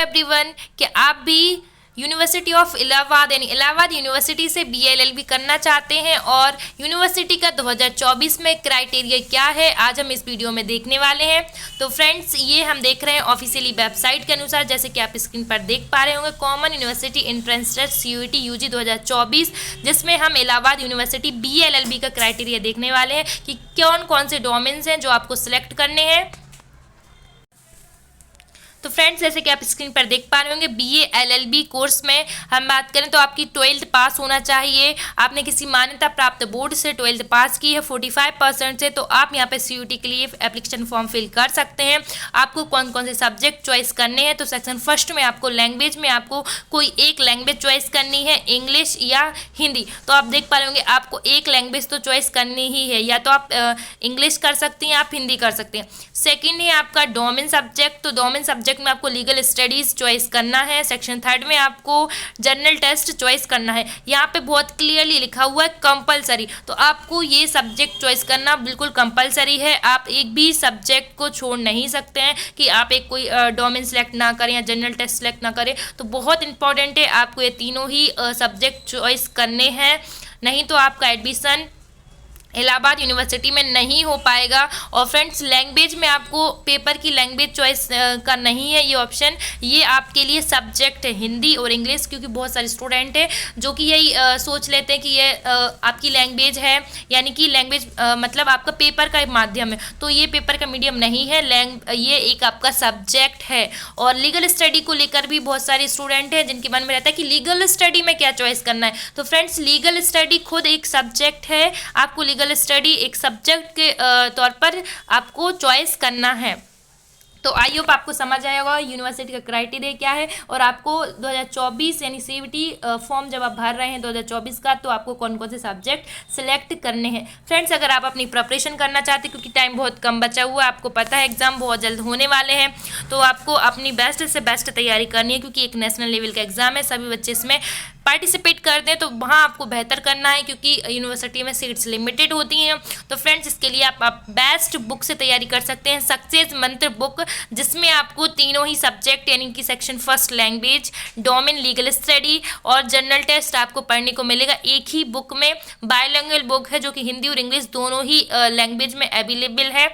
Everyone कि आप भी यूनिवर्सिटी ऑफ इलाहाबाद यानी इलाहाबाद यूनिवर्सिटी से BA-LLB करना चाहते हैं और यूनिवर्सिटी का 2024 में क्राइटेरिया क्या है, आज हम इस वीडियो में देखने वाले हैं। तो फ्रेंड्स, ये हम देख रहे हैं ऑफिशियली वेबसाइट के अनुसार, जैसे कि आप स्क्रीन पर देख पा रहे होंगे, common university entrance test CUET UG 2024, जिसमें हम इलाहाबाद यूनिवर्सिटी BA-LLB का क्राइटेरिया देखने वाले हैं कि कौन कौन से डोमेन्स हैं जो आपको सिलेक्ट करने हैं। तो फ्रेंड्स, जैसे कि आप स्क्रीन पर देख पा रहे होंगे, BA-LLB कोर्स में हम बात करें तो आपकी 12th पास होना चाहिए। आपने किसी मान्यता प्राप्त बोर्ड से 12th पास की है 45% से, तो आप यहां पे CUET के लिए एप्लीकेशन फॉर्म फिल कर सकते हैं। आपको कौन कौन से सब्जेक्ट चॉइस करने हैं, तो सेक्शन फर्स्ट में आपको लैंग्वेज में आपको कोई एक लैंग्वेज चॉइस करनी है, इंग्लिश या हिंदी। तो आप देख पा रहे होंगे आपको एक लैंग्वेज तो चॉइस करनी ही है, या तो आप इंग्लिश कर सकती हैं, आप हिंदी कर सकते हैं। सेकेंड है आपका डोमेन सब्जेक्ट, तो डोमेन सब्जेक्ट में आपको लीगल स्टडीज चॉइस करना है। सेक्शन थर्ड में आपको जनरल टेस्ट चॉइस करना है। यहाँ पे बहुत क्लियरली लिखा हुआ है कंपलसरी, तो आपको ये सब्जेक्ट चॉइस करना बिल्कुल कंपलसरी है। आप एक भी सब्जेक्ट को छोड़ नहीं सकते हैं कि आप एक कोई डोमेन सेलेक्ट ना करें या जनरल टेस्ट सेलेक्ट ना करें। तो बहुत इंपॉर्टेंट है, आपको ये तीनों ही सब्जेक्ट चॉइस करने हैं, नहीं तो आपका एडमिशन इलाहाबाद यूनिवर्सिटी में नहीं हो पाएगा। और फ्रेंड्स, लैंग्वेज में आपको पेपर की लैंग्वेज चॉइस का नहीं है ये ऑप्शन, ये आपके लिए सब्जेक्ट है हिंदी और इंग्लिश, क्योंकि बहुत सारे स्टूडेंट हैं जो कि यही सोच लेते हैं कि ये आपकी लैंग्वेज है, यानी कि लैंग्वेज मतलब आपका पेपर का माध्यम है, तो ये पेपर का मीडियम नहीं है, ये एक आपका सब्जेक्ट है। और लीगल स्टडी को लेकर भी बहुत सारे स्टूडेंट हैं जिनके मन में रहता है कि लीगल स्टडी में क्या चॉइस करना है। तो फ्रेंड्स, लीगल स्टडी खुद एक सब्जेक्ट है, आपको लीगल स्टडी एक सब्जेक्ट के तौर पर आपको चॉइस करना है। तो आई होप आपको समझ आया होगा यूनिवर्सिटी का क्राइटेरिया क्या है, और आपको 2024 यानी CUET फॉर्म जब आप भर रहे हैं 2024 का, तो आपको कौन कौन से सब्जेक्ट सिलेक्ट करने हैं। फ्रेंड्स, अगर आप अपनी प्रिपरेशन करना चाहते हैं, क्योंकि टाइम बहुत कम बचा हुआ है, आपको पता है एग्जाम बहुत जल्द होने वाले हैं, तो आपको अपनी बेस्ट से बेस्ट तैयारी करनी है, क्योंकि एक नेशनल लेवल का एग्जाम है, सभी बच्चे इसमें पार्टिसिपेट करते हैं, तो वहाँ आपको बेहतर करना है, क्योंकि यूनिवर्सिटी में सीट्स लिमिटेड होती हैं। तो फ्रेंड्स, इसके लिए आप बेस्ट बुक से तैयारी कर सकते हैं, सक्सेस मंत्र बुक, जिसमें आपको तीनों ही सब्जेक्ट यानी कि section first language, domain legal study और जनरल टेस्ट आपको पढ़ने को मिलेगा एक ही बुक में। बायलैंग्वेज बुक है जो कि हिंदी और इंग्लिश दोनों ही लैंग्वेज में अवेलेबल है।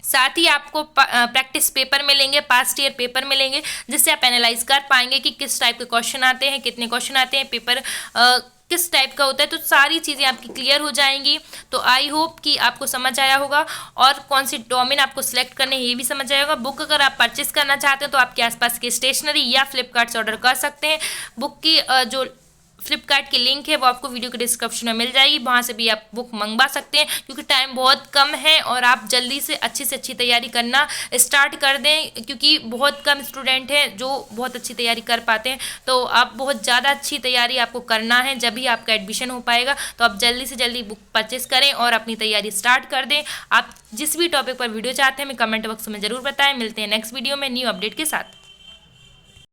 साथ ही आपको प्रैक्टिस पेपर मिलेंगे, पास्ट ईयर पेपर मिलेंगे, जिससे आप एनालाइज कर पाएंगे कि किस टाइप के क्वेश्चन आते हैं, कितने क्वेश्चन आते हैं, पेपर किस टाइप का होता है, तो सारी चीज़ें आपकी क्लियर हो जाएंगी। तो आई होप कि आपको समझ आया होगा, और कौन सी डोमेन आपको सिलेक्ट करने ये भी समझ आया होगा। बुक अगर आप परचेस करना चाहते हैं तो आपके आसपास की स्टेशनरी या फ्लिपकार्ट से ऑर्डर कर सकते हैं। बुक की जो फ्लिपकार्ट की लिंक है वो आपको वीडियो के डिस्क्रिप्शन में मिल जाएगी, वहाँ से भी आप बुक मंगवा सकते हैं, क्योंकि टाइम बहुत कम है और आप जल्दी से अच्छी तैयारी करना स्टार्ट कर दें, क्योंकि बहुत कम स्टूडेंट हैं जो बहुत अच्छी तैयारी कर पाते हैं। तो आप बहुत ज़्यादा अच्छी तैयारी आपको करना है, जब भी आपका एडमिशन हो पाएगा। तो आप जल्दी से जल्दी बुक परचेस करें और अपनी तैयारी स्टार्ट कर दें। आप जिस भी टॉपिक पर वीडियो चाहते हैं हमें कमेंट बॉक्स में ज़रूर बताएं। मिलते हैं नेक्स्ट वीडियो में न्यू अपडेट के साथ।